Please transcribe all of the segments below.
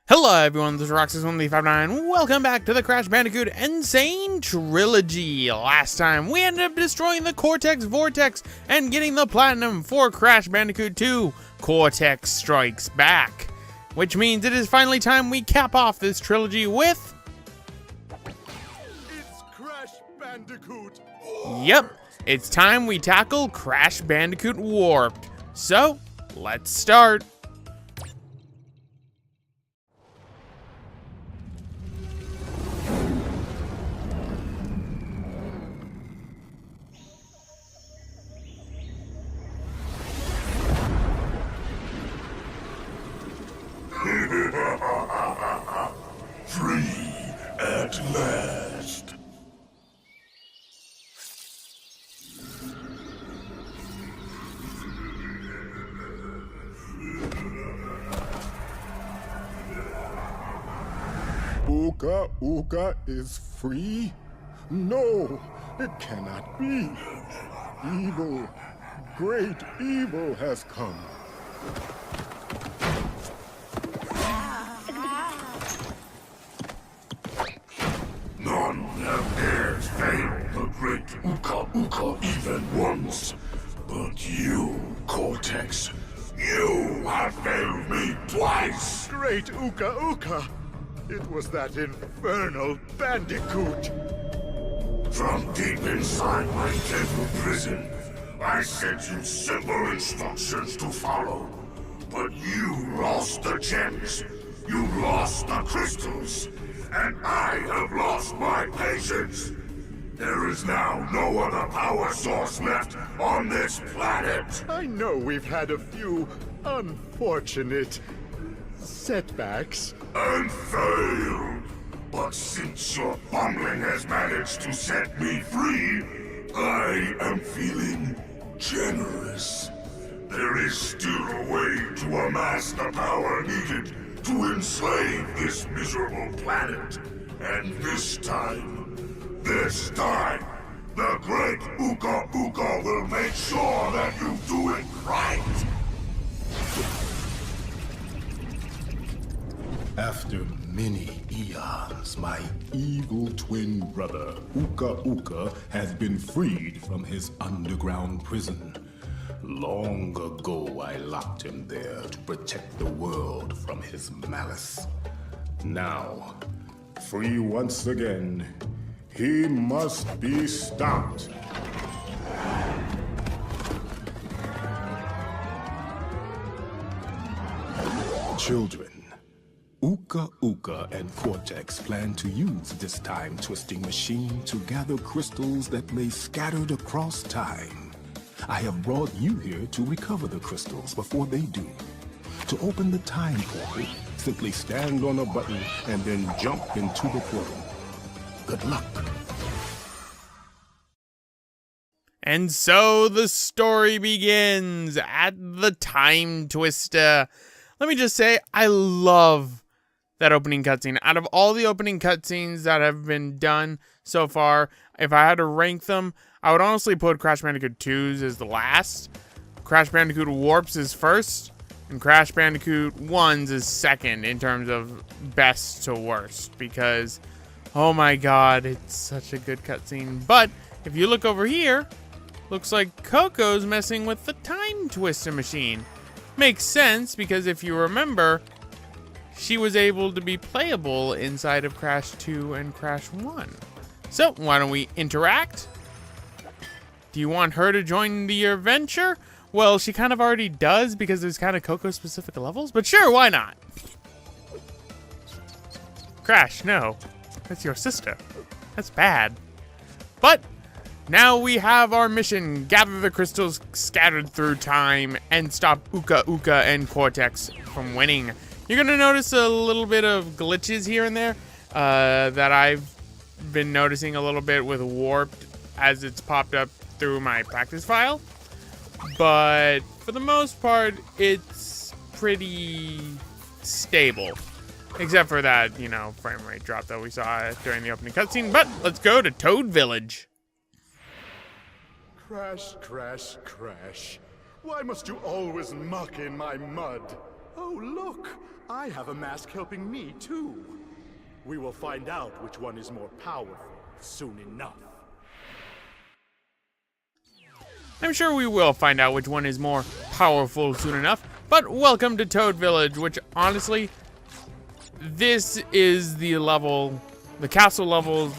Hello everyone, this is Roxas1359. Welcome back to the Crash Bandicoot Sane Trilogy. Last time, we ended up destroying the Cortex Vortex and getting the Platinum for Crash Bandicoot 2, Cortex Strikes Back. Which means it is finally time we cap off this trilogy with... It's Crash Bandicoot! Yep, it's time we tackle Crash Bandicoot Warped. So, let's start. Free at last. Uka Uka is free? No, it cannot be. Evil, great evil has come. None have dared fail the great Uka Uka even once. But you, Cortex, you have failed me twice! Great Uka Uka! It was that infernal Bandicoot! From deep inside my deadly prison, I sent you simple instructions to follow. But you lost the gems, you lost the crystals, and I have lost my patience. There is now no other power source left on this planet. I know we've had a few unfortunate setbacks. And failed. But since your bumbling has managed to set me free, I am feeling generous. There is still a way to amass the power needed to enslave this miserable planet. And this time, the great Uka Uka will make sure that you do it right. After many eons, my evil twin brother, Uka Uka, has been freed from his underground prison. Long ago, I locked him there to protect the world from his malice. Now, free once again, he must be stopped. Children, Uka Uka and Cortex plan to use this time-twisting machine to gather crystals that lay scattered across time. I have brought you here to recover the crystals before they do. To open the time portal, simply stand on a button and then jump into the portal. Good luck. And so the story begins at the Time Twister. Let me just say, I love that opening cutscene. Out of all the opening cutscenes that have been done so far, if I had to rank them, I would honestly put Crash Bandicoot 2's as the last, Crash Bandicoot Warps is first, and Crash Bandicoot 1's is second in terms of best to worst, because, oh my god, it's such a good cutscene. But if you look over here, looks like Coco's messing with the Time Twister machine. Makes sense, because if you remember, she was able to be playable inside of Crash 2 and Crash 1. So, why don't we interact? Do you want her to join the adventure? Well, she kind of already does, because there's kind of Coco-specific levels, but sure, why not? Crash, no. That's your sister. That's bad. But now we have our mission: gather the crystals scattered through time and stop Uka Uka and Cortex from winning. You're gonna notice a little bit of glitches here and there that I've been noticing a little bit with Warped as it's popped up through my practice file. But for the most part, it's pretty stable. Except for that, you know, frame rate drop that we saw during the opening cutscene. But let's go to Toad Village. Crash, crash, crash. Why must you always muck in my mud? Oh, look! I have a mask helping me, too. We will find out which one is more powerful soon enough. I'm sure we will find out which one is more powerful soon enough, but welcome to Toad Village, which honestly, this is the level, the castle levels,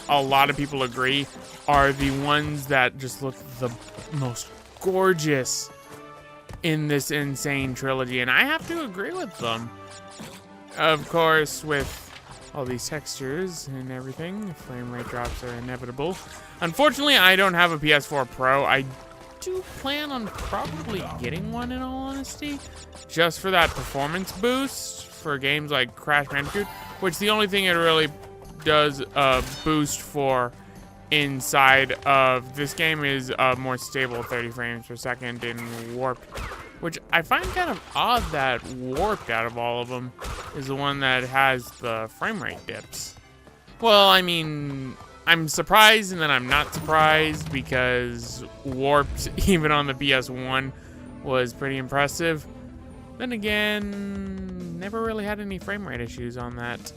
a lot of people agree, are the ones that just look the most gorgeous in this Insane Trilogy, and I have to agree with them. Of course, with all these textures and everything, frame rate drops are inevitable. Unfortunately, I don't have a PS4 Pro. I do plan on probably getting one, in all honesty, just for that performance boost for games like Crash Bandicoot, which the only thing it really does boost for inside of this game is a more stable 30 frames per second in Warped, which I find kind of odd that Warped, out of all of them, is the one that has the frame rate dips. Well, I mean, I'm surprised and then I'm not surprised, because Warped, even on the PS1, was pretty impressive. Then again, never really had any frame rate issues on that.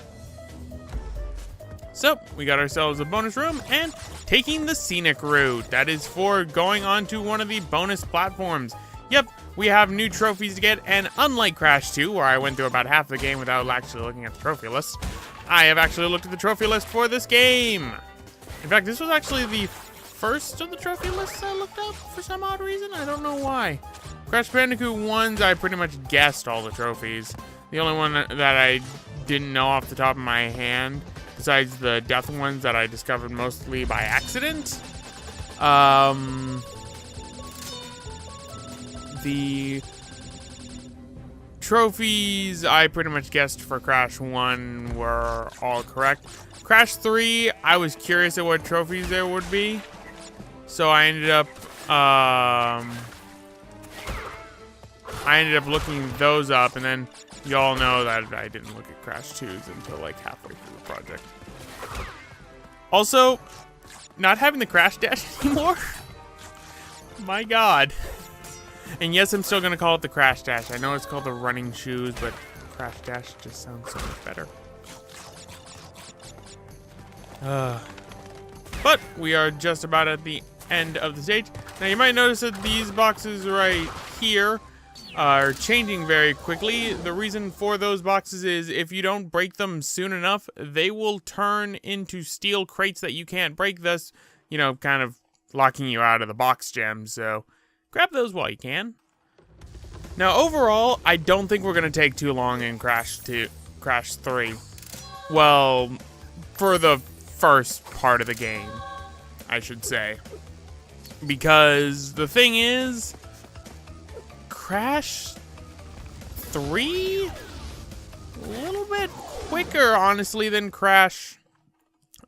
So, we got ourselves a bonus room and taking the scenic route. That is for going on to one of the bonus platforms. Yep, we have new trophies to get, and unlike Crash 2, where I went through about half the game without actually looking at the trophy list, I have actually looked at the trophy list for this game. In fact, this was actually the first of the trophy lists I looked up for some odd reason. I don't know why. Crash Bandicoot 1's, I pretty much guessed all the trophies. The only one that I didn't know off the top of my hand, besides the death ones that I discovered mostly by accident, the trophies I pretty much guessed for Crash 1 were all correct. Crash 3, I was curious at what trophies there would be, so I ended up looking those up, and then y'all know that I didn't look at Crash 2's until like halfway through the project. Also, not having the Crash Dash anymore. My God. And yes, I'm still gonna call it the Crash Dash. I know it's called the running shoes, but Crash Dash just sounds so much better. But we are just about at the end of the stage. Now you might notice that these boxes right here are changing very quickly. The reason for those boxes is if you don't break them soon enough, they will turn into steel crates that you can't break, thus, you know, kind of locking you out of the box gems. So grab those while you can. Now overall, I don't think we're gonna take too long in Crash 3. Well, for the first part of the game, I should say. Because the thing is, Crash 3? A little bit quicker, honestly, than Crash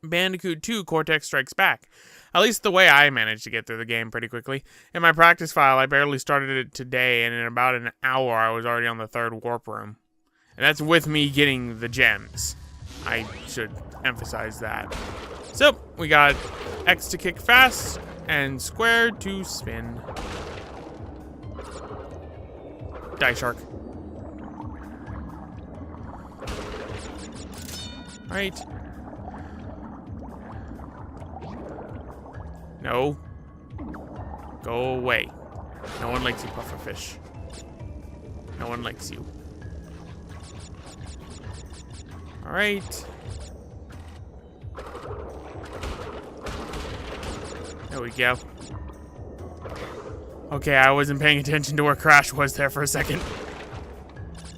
Bandicoot 2 Cortex Strikes Back. At least the way I managed to get through the game pretty quickly. In my practice file, I barely started it today, and in about an hour, I was already on the 3rd warp room. And that's with me getting the gems. I should emphasize that. So, we got X to kick fast, and square to spin. Die, shark. Right. No. Go away. No one likes you, pufferfish. No one likes you. Alright. There we go. Okay, I wasn't paying attention to where Crash was there for a second.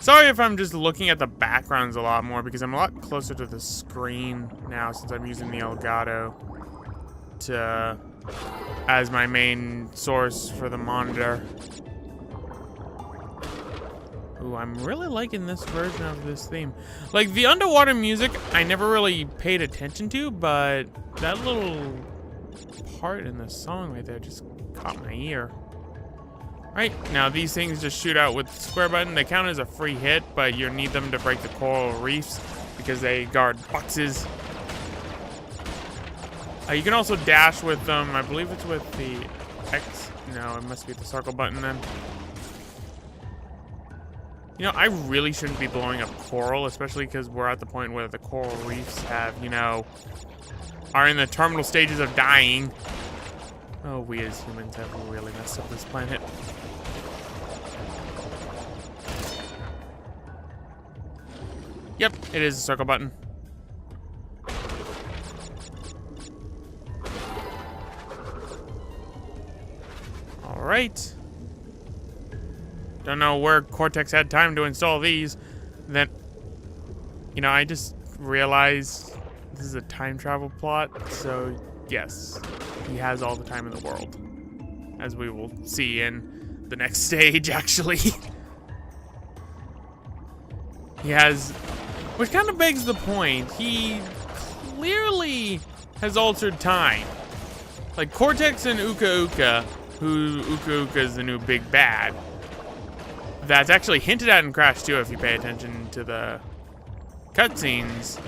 Sorry if I'm just looking at the backgrounds a lot more, because I'm a lot closer to the screen now since I'm using the Elgato as my main source for the monitor. Ooh, I'm really liking this version of this theme. Like, the underwater music, I never really paid attention to, but that little part in the song right there just caught my ear. Right, now these things just shoot out with the square button. They count as a free hit, but you need them to break the coral reefs because they guard boxes. You can also dash with them. I believe it's with the X. No, it must be the circle button then. You know, I really shouldn't be blowing up coral, especially because we're at the point where the coral reefs have, you know, are in the terminal stages of dying. Oh, we as humans have really messed up this planet. Yep, it is a circle button. All right. Don't know where Cortex had time to install these. Then, you know, I just realized this is a time travel plot, so yes, he has all the time in the world, as we will see in the next stage, actually. He has, which kind of begs the point, he clearly has altered time. Like Cortex and Uka Uka, who Uka Uka is the new big bad. That's actually hinted at in Crash 2 if you pay attention to the cutscenes.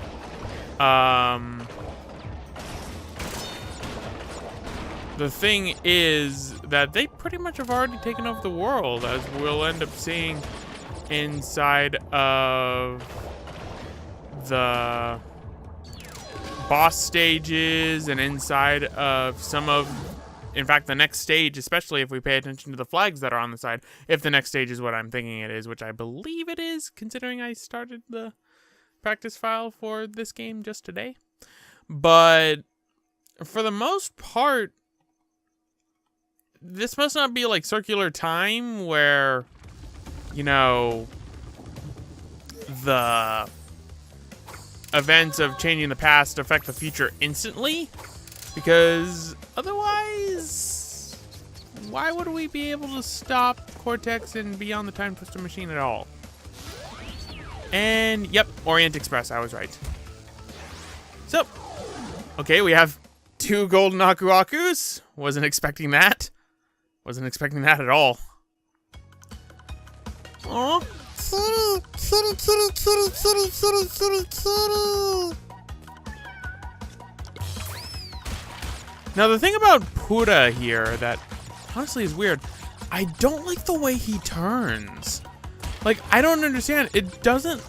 The thing is that they pretty much have already taken over the world, as we'll end up seeing inside of the boss stages and inside of some of, in fact, the next stage, especially if we pay attention to the flags that are on the side, if the next stage is what I'm thinking it is, which I believe it is, considering I started the practice file for this game just today. But for the most part, this must not be like circular time where, you know, the events of changing the past affect the future instantly, because otherwise, why would we be able to stop Cortex and be on the Time Twister machine at all? And yep, Orient Express, I was right. So, okay, we have 2 golden Aku Akus. Wasn't expecting that. Wasn't expecting that at all. Aw. Kitty, kitty, kitty, kitty, kitty, kitty, kitty, kitty. Now, the thing about Pura here that honestly is weird, I don't like the way he turns. Like, I don't understand. It doesn't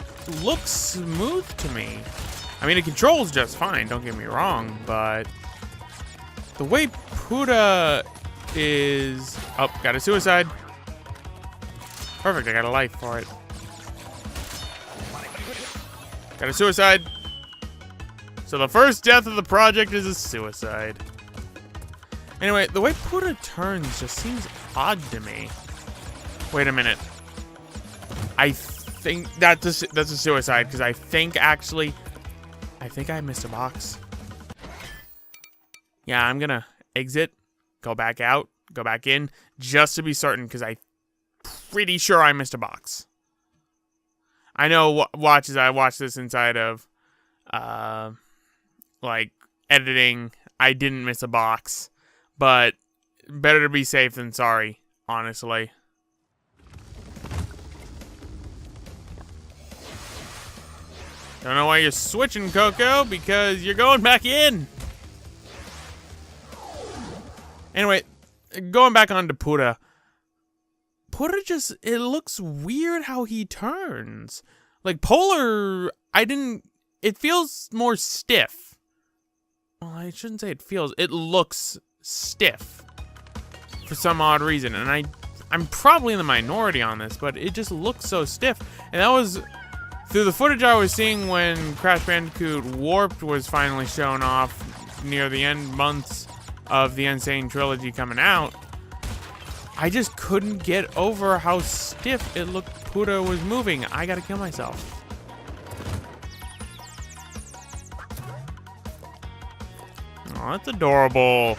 look smooth to me. I mean, it controls just fine, don't get me wrong, but the way Pura is... Oh, got a suicide. Perfect, I got a life for it. Got a suicide. So the first death of the project is a suicide. Anyway, the way Pura turns just seems odd to me. Wait a minute. I think that's a suicide, because I think actually... I think I missed a box. Yeah, I'm gonna exit, go back out, go back in, just to be certain, because I'm pretty sure I missed a box. I know, watch as I watch this inside of, like, editing, I didn't miss a box. But better to be safe than sorry, honestly. Don't know why you're switching, Coco, because you're going back in. Anyway, going back on to Pura. Pura just, it looks weird how he turns. Like, Polar, it feels more stiff. Well, I shouldn't say it feels, it looks stiff for some odd reason. And I'm probably in the minority on this, but it just looks so stiff. And that was... Through the footage I was seeing when Crash Bandicoot Warped was finally shown off near the end months of the Sane Trilogy coming out, I just couldn't get over how stiff it looked Pura was moving. I gotta kill myself. Oh, that's adorable.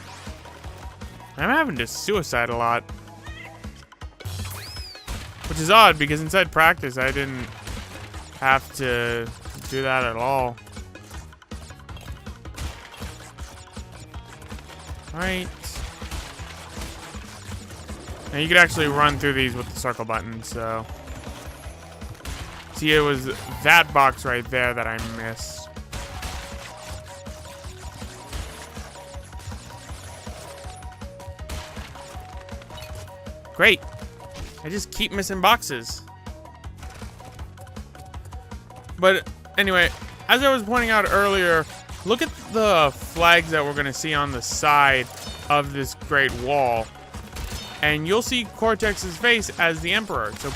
I'm having to suicide a lot. Which is odd, because inside practice I didn't have to do that at all. Alright. Now you could actually run through these with the circle button, so... See, it was that box right there that I missed. Great. I just keep missing boxes. But anyway, as I was pointing out earlier, look at the flags that we're going to see on the side of this great wall. And you'll see Cortex's face as the Emperor. So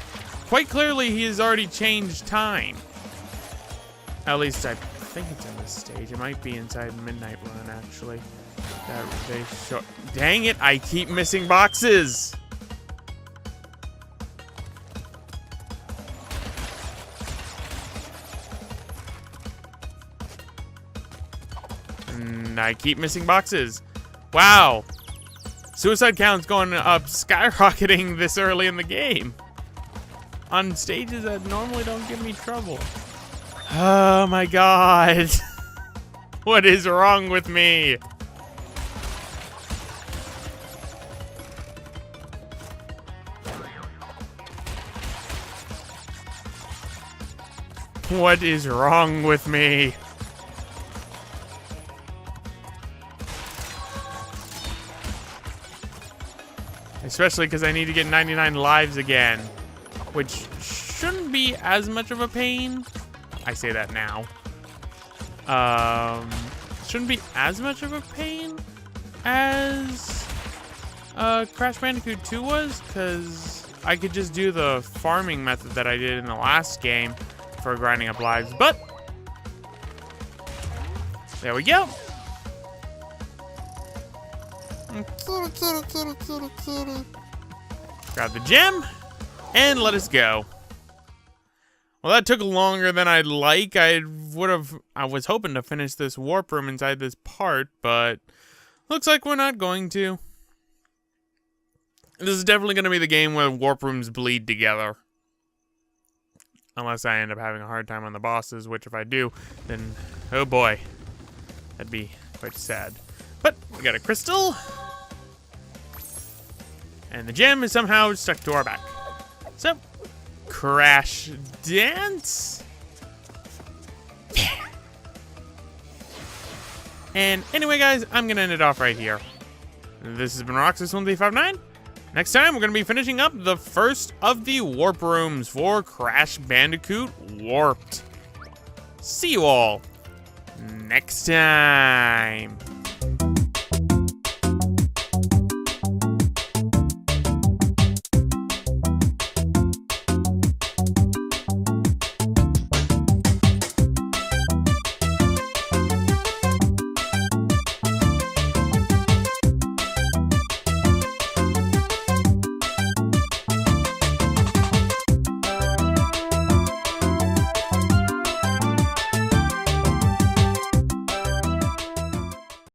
quite clearly he has already changed time. At least I think it's in this stage. It might be inside Midnight Run, actually. That they show. Dang it, I keep missing boxes. I keep missing boxes. Wow. Suicide count's going up, skyrocketing this early in the game. On stages that normally don't give me trouble. Oh my god. What is wrong with me? What is wrong with me? Especially because I need to get 99 lives again, which shouldn't be as much of a pain. I say that now. Shouldn't be as much of a pain as Crash Bandicoot 2 was, because I could just do the farming method that I did in the last game for grinding up lives, but there we go. Kitty. Grab the gem, and let us go. Well, that took longer than I'd like. I was hoping to finish this warp room inside this part, but looks like we're not going to. This is definitely going to be the game where warp rooms bleed together. Unless I end up having a hard time on the bosses, which if I do, then, oh boy, that'd be quite sad. But we got a crystal. And the gem is somehow stuck to our back. So, Crash Dance. Yeah. And anyway, guys, I'm going to end it off right here. This has been Roxas1359. Next time, we're going to be finishing up the first of the warp rooms for Crash Bandicoot Warped. See you all next time.